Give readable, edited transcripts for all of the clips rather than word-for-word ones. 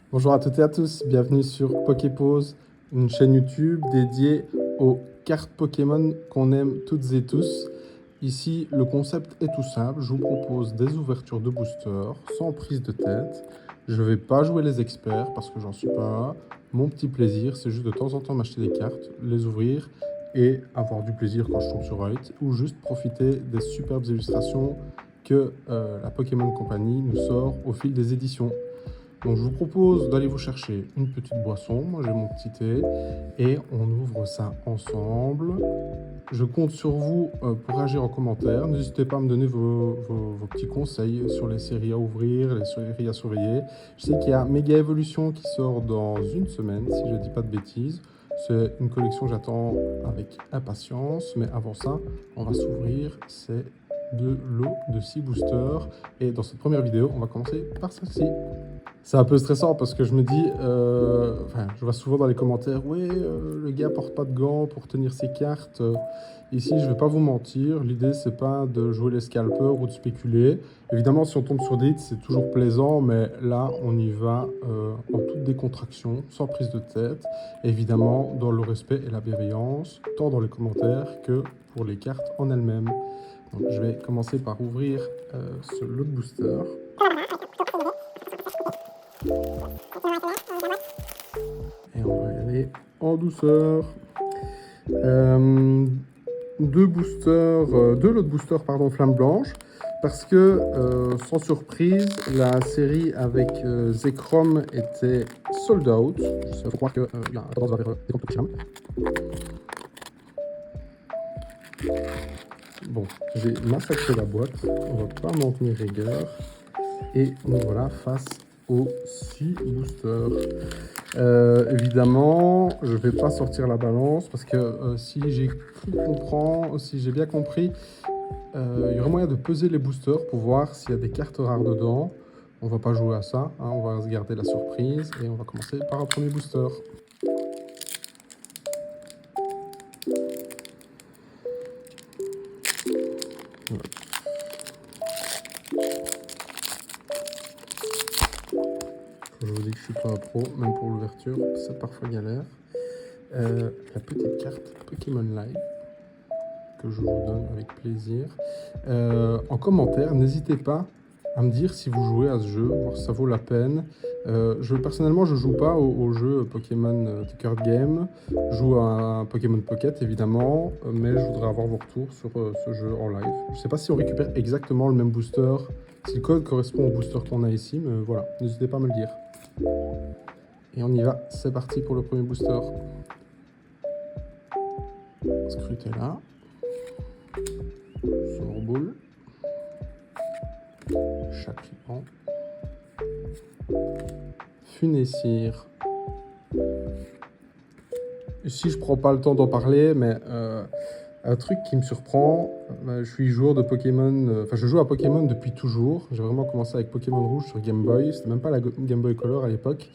Bonjour à toutes et à tous, bienvenue sur Poképause, une chaîne YouTube dédiée aux cartes Pokémon qu'on aime toutes et tous. Ici, le concept est tout simple, je vous propose des ouvertures de boosters sans prise de tête. Je ne vais pas jouer les experts parce que j'en suis pas un. Mon petit plaisir, c'est juste de temps en temps m'acheter des cartes, les ouvrir et avoir du plaisir quand je tombe sur un hit ou juste profiter des superbes illustrations que la Pokémon Company nous sort au fil des éditions. Donc je vous propose d'aller vous chercher une petite boisson, moi j'ai mon petit thé, et on ouvre ça ensemble. Je compte sur vous pour agir en commentaire. N'hésitez pas à me donner vos petits conseils sur les séries à ouvrir, les séries à surveiller. Je sais qu'il y a Méga Evolution qui sort dans une semaine, si je ne dis pas de bêtises. C'est une collection que j'attends avec impatience, mais avant ça, on va s'ouvrir ces deux lots de 6 boosters. Et dans cette première vidéo, on va commencer par celle-ci. C'est un peu stressant parce que je me dis, je vois souvent dans les commentaires, ouais, le gars porte pas de gants pour tenir ses cartes. Ici, je vais pas vous mentir, l'idée c'est pas de jouer les scalpers ou de spéculer. Évidemment, si on tombe sur des hits, c'est toujours plaisant, mais là, on y va en toute décontraction, sans prise de tête. Évidemment, dans le respect et la bienveillance, tant dans les commentaires que pour les cartes en elles-mêmes. Donc, je vais commencer par ouvrir ce lot de booster. Et on va y aller en douceur. Deux lots de boosters flamme blanche. Parce que, sans surprise, la série avec Zekrom était sold out. Je crois qu'il y a tendance vers des comptes. Bon, j'ai massacré la boîte. On va pas m'en tenir rigueur. Et nous voilà face aux 6 boosters. Évidemment, je ne vais pas sortir la balance parce que si j'ai bien compris, il y aurait moyen de peser les boosters pour voir s'il y a des cartes rares dedans. On va pas jouer à ça, hein, on va se garder la surprise et on va commencer par un premier booster. Voilà. Je vous dis que je suis pas un pro, même pour l'ouverture, c'est parfois galère. La petite carte Pokémon Live que je vous donne avec plaisir. En commentaire, n'hésitez pas à me dire si vous jouez à ce jeu, voir si ça vaut la peine. Personnellement, je joue pas au jeu Pokémon The Card Game. Je joue à un Pokémon Pocket, évidemment, mais je voudrais avoir vos retours sur ce jeu en live. Je sais pas si on récupère exactement le même booster, si le code correspond au booster qu'on a ici, mais voilà, n'hésitez pas à me le dire. Et on y va, c'est parti pour le premier booster. Scrutella. Sorbol. Chacripan. Funessir. Ici, je prends pas le temps d'en parler, mais un truc qui me surprend, je suis joueur de Pokémon, je joue à Pokémon depuis toujours. J'ai vraiment commencé avec Pokémon Rouge sur Game Boy, c'était même pas la Game Boy Color à l'époque.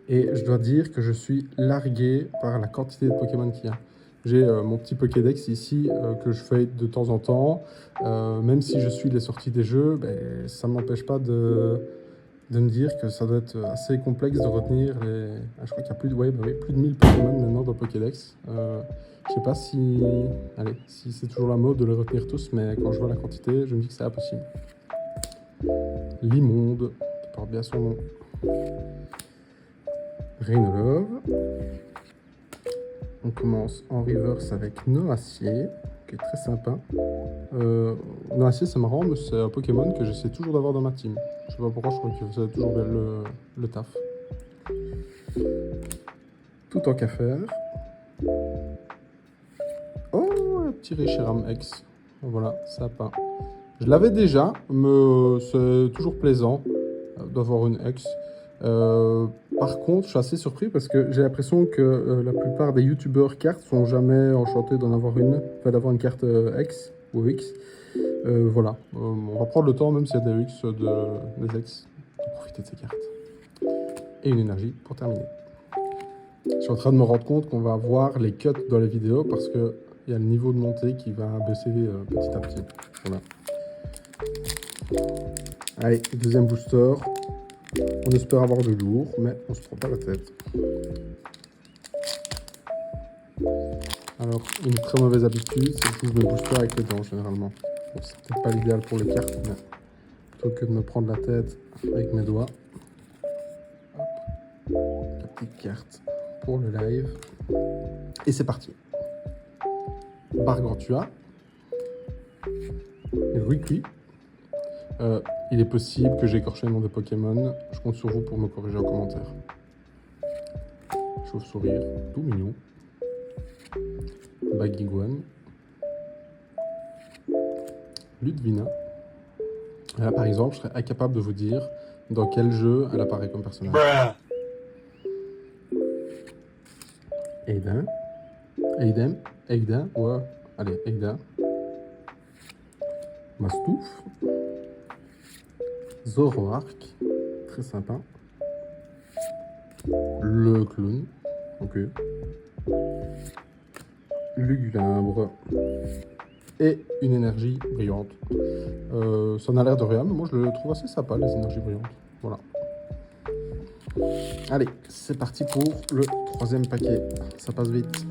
Et je dois dire que je suis largué par la quantité de Pokémon qu'il y a. J'ai mon petit Pokédex ici que je fais de temps en temps. Même si je suis les sorties des jeux, ça ne m'empêche pas de me dire que ça doit être assez complexe de retenir les... je crois qu'il y a plus de 1000 Pokémon maintenant dans le Pokédex. Je sais pas si c'est toujours la mode de les retenir tous, mais quand je vois la quantité, je me dis que c'est impossible. L'immonde, qui porte bien son nom. Rainolove. On commence en reverse avec Noacier, qui est très sympa. Noacier, c'est marrant, mais c'est un Pokémon que j'essaie toujours d'avoir dans ma team. Je sais pas pourquoi, je crois qu'il faisait toujours bien le taf. Tout en qu'à faire. Oh, un petit Reshiram X. Voilà, sympa. Je l'avais déjà, mais c'est toujours plaisant d'avoir une X. Par contre, je suis assez surpris parce que j'ai l'impression que la plupart des youtubeurs cartes sont jamais enchantés d'en avoir une, d'avoir une carte X ou X. Voilà, on va prendre le temps, même s'il y a des X, des X, de profiter de ces cartes. Et une énergie pour terminer. Je suis en train de me rendre compte qu'on va voir les cuts dans les vidéos parce qu'il y a le niveau de montée qui va baisser petit à petit. Voilà. Allez, deuxième booster. On espère avoir du lourd, mais on se prend pas la tête. Alors, une très mauvaise habitude, c'est que je me bouge pas avec les dents généralement. Bon, c'est peut-être pas l'idéal pour les cartes, mais plutôt que de me prendre la tête avec mes doigts. Hop, la petite carte pour le live. Et c'est parti. Bargantua. Riqui. Il est possible que j'ai écorché le nom des Pokémon. Je compte sur vous pour me corriger en commentaire. Chauve-sourire, tout mignon. Baguiguane. Ludvina. Là, par exemple, je serais incapable de vous dire dans quel jeu elle apparaît comme personnage. Aiden. Aiden, ouais. Allez, Aiden. Mastouf. Zoroark. Très sympa. Le clown. Ok. Lugubre. Et une énergie brillante. Ça n'a l'air de rien, mais moi je le trouve assez sympa, les énergies brillantes. Voilà. Allez, c'est parti pour le troisième paquet. Ça passe vite.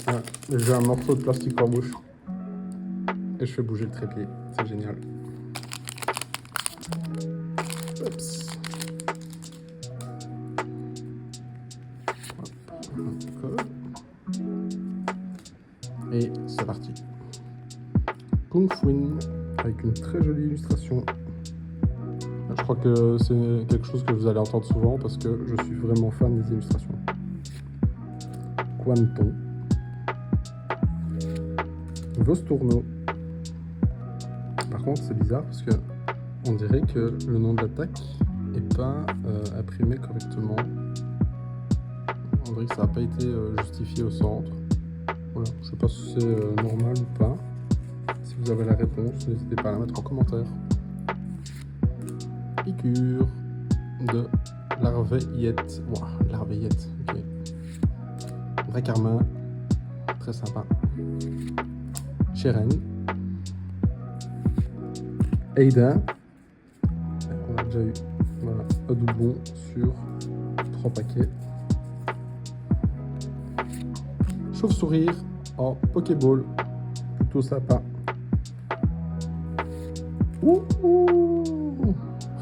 Ah, j'ai un morceau de plastique en bouche. Et je fais bouger le trépied. C'est génial. Oups. Et c'est parti. Kung Fuin avec une très jolie illustration. Je crois que c'est quelque chose que vous allez entendre souvent parce que je suis vraiment fan des illustrations. Quanton. Vostourno. Par contre, c'est bizarre parce que on dirait que le nom de l'attaque n'est pas imprimé correctement. On dirait que ça n'a pas été justifié au centre. Voilà, je ne sais pas si c'est normal ou pas. Si vous avez la réponse, n'hésitez pas à la mettre en commentaire. Piqûre de larveillette. Wow, larveillette, ok. Dracarmin, très sympa. Cheren. Aida. On a déjà eu voilà, un doublon sur 3 paquets. Chauve-sourire en Pokéball. Plutôt sympa.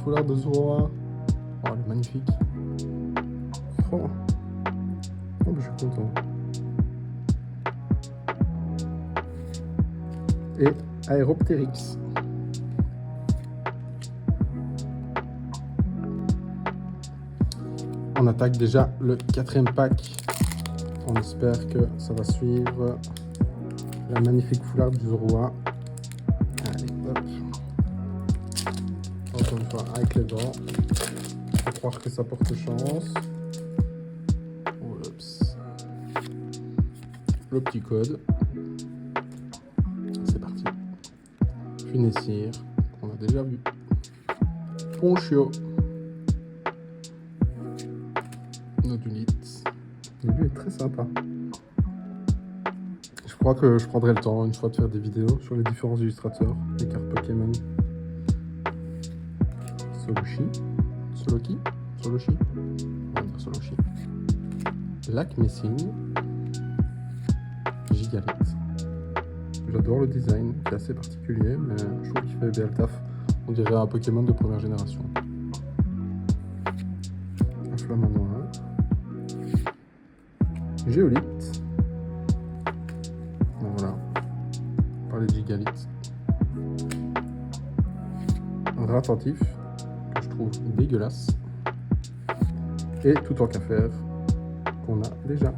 Foulard de Zoroa. Oh, elle est magnifique. Oh, oh je suis content. Et Aéroptérix. On attaque déjà le 4e pack. On espère que ça va suivre la magnifique foulard du Zoroa. Allez, hop. Encore une fois, avec les dents. Faut croire que ça porte chance. Oups. Le petit code. C'est parti. Funessir, qu'on a déjà vu. Ponchio. Nodulite. Lui est très sympa. Je crois que je prendrai le temps une fois de faire des vidéos sur les différents illustrateurs des cartes Pokémon. Soloshi. Soloki. Soloshi. On va dire Soloshi. Lac Messine. Gigalith. J'adore le design, qui est assez particulier, mais je trouve qu'il fait bien le taf. On dirait un Pokémon de première génération. Un Flamanoir. Géolite. Bon, voilà. On parlait de Gigalith. Un Ratentif, que je trouve dégueulasse. Et tout en qu'à faire, qu'on a déjà.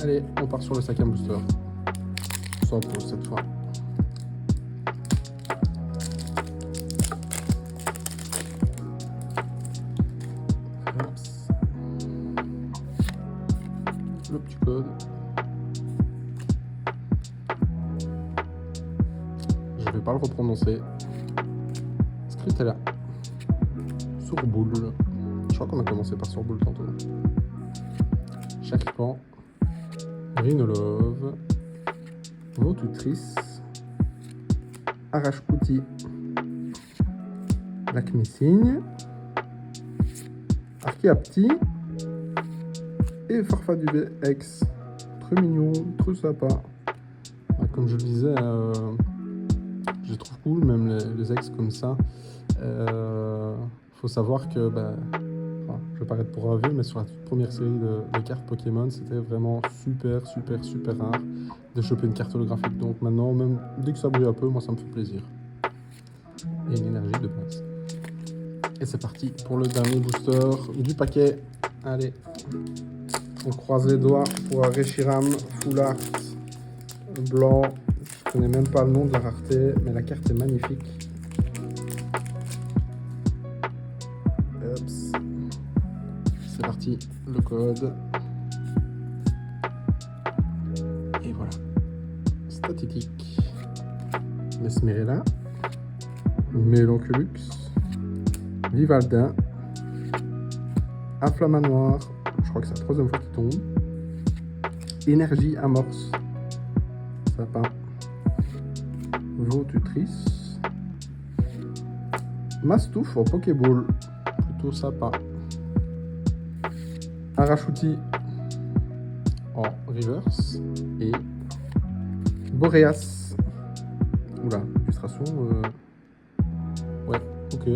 Allez, on part sur le 5e booster. Sans pause cette fois. Le petit code. Je vais pas le reprononcer. Scrutella. Sourboule. Je crois qu'on a commencé par Sourboule tantôt. Chacpan. Rhinolove. Vaututrice. Arrache-Outil, Lac Messine, Archéapti et Farfadet X. Très mignon, très sympa. Comme je le disais, je les trouve cool, même les ex comme ça. Faut savoir que, enfin, je vais paraître pour un vieux, mais sur la toute première série de cartes Pokémon, c'était vraiment super rare de choper une carte holographique. Donc maintenant, même dès que ça brille un peu, moi ça me fait plaisir. Et une énergie de base. Et c'est parti pour le dernier booster du paquet. Allez, on croise les doigts pour un Reshiram Full Art blanc. Je connais même pas le nom de la rareté, mais la carte est magnifique. Ups. C'est parti, le code. Et voilà. Statique. Mesmerella. Mélonculux. Vivaldin. Inflammanoir. Je crois que c'est la troisième fois qu'il tombe. Énergie amorce. Sapin. Vaututrice. Mastouf en Pokéball. Plutôt sympa. Arrache-Outil en reverse. Et Boreas. Oula, illustration. Ouais, ok.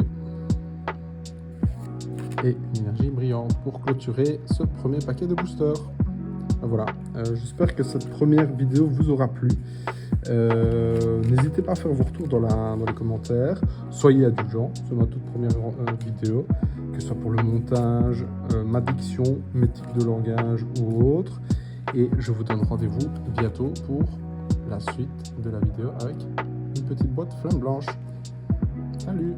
Et une énergie brillante pour clôturer ce premier paquet de boosters. Voilà, j'espère que cette première vidéo vous aura plu. N'hésitez pas à faire vos retours dans les commentaires. Soyez indulgents, c'est ma toute première vidéo, que ce soit pour le montage, ma diction, mes tics de langage ou autre. Et je vous donne rendez-vous bientôt pour la suite de la vidéo avec une petite boîte flamme blanche. Salut!